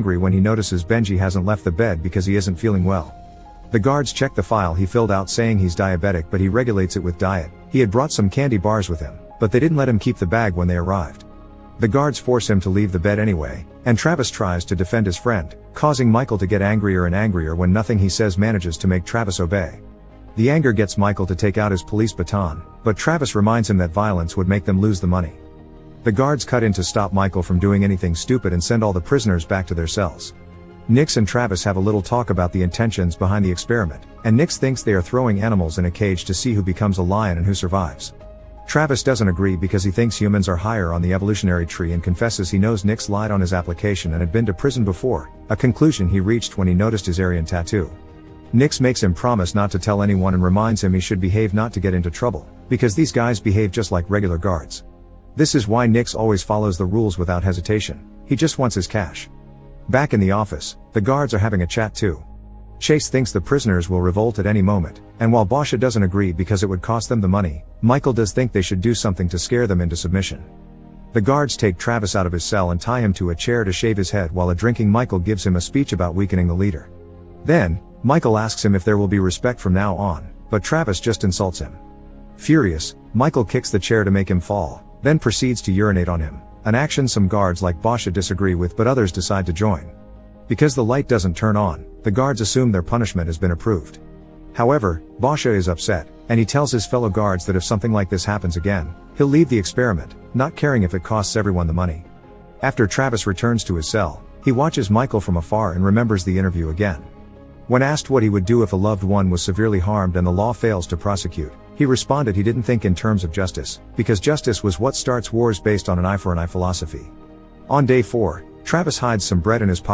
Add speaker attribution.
Speaker 1: angry when he notices Benji hasn't left the bed because he isn't feeling well. The guards check the file he filled out saying he's diabetic, but he regulates it with diet. He had brought some candy bars with him, but they didn't let him keep the bag when they arrived. The guards force him to leave the bed anyway, and Travis tries to defend his friend, causing Michael to get angrier and angrier when nothing he says manages to make Travis obey. The anger gets Michael to take out his police baton, but Travis reminds him that violence would make them lose the money. The guards cut in to stop Michael from doing anything stupid and send all the prisoners back to their cells. Nix and Travis have a little talk about the intentions behind the experiment, and Nix thinks they are throwing animals in a cage to see who becomes a lion and who survives. Travis doesn't agree because he thinks humans are higher on the evolutionary tree and confesses he knows Nix lied on his application and had been to prison before, a conclusion he reached when he noticed his Aryan tattoo. Nix makes him promise not to tell anyone and reminds him he should behave not to get into trouble, because these guys behave just like regular guards. This is why Nix always follows the rules without hesitation. He just wants his cash. Back in the office, the guards are having a chat too. Chase thinks the prisoners will revolt at any moment, and while Basha doesn't agree because it would cost them the money, Michael does think they should do something to scare them into submission. The guards take Travis out of his cell and tie him to a chair to shave his head while a drinking Michael gives him a speech about weakening the leader. Then, Michael asks him if there will be respect from now on, but Travis just insults him. Furious, Michael kicks the chair to make him fall, then proceeds to urinate on him, an action some guards like Basha disagree with but others decide to join. Because the light doesn't turn on, the guards assume their punishment has been approved. However, Basha is upset, and he tells his fellow guards that if something like this happens again, he'll leave the experiment, not caring if it costs everyone the money. After Travis returns to his cell, he watches Michael from afar and remembers the interview again. When asked what he would do if a loved one was severely harmed and the law fails to prosecute, he responded he didn't think in terms of justice, because justice was what starts wars based on an eye for an eye philosophy. On day 4, Travis hides some bread in his pocket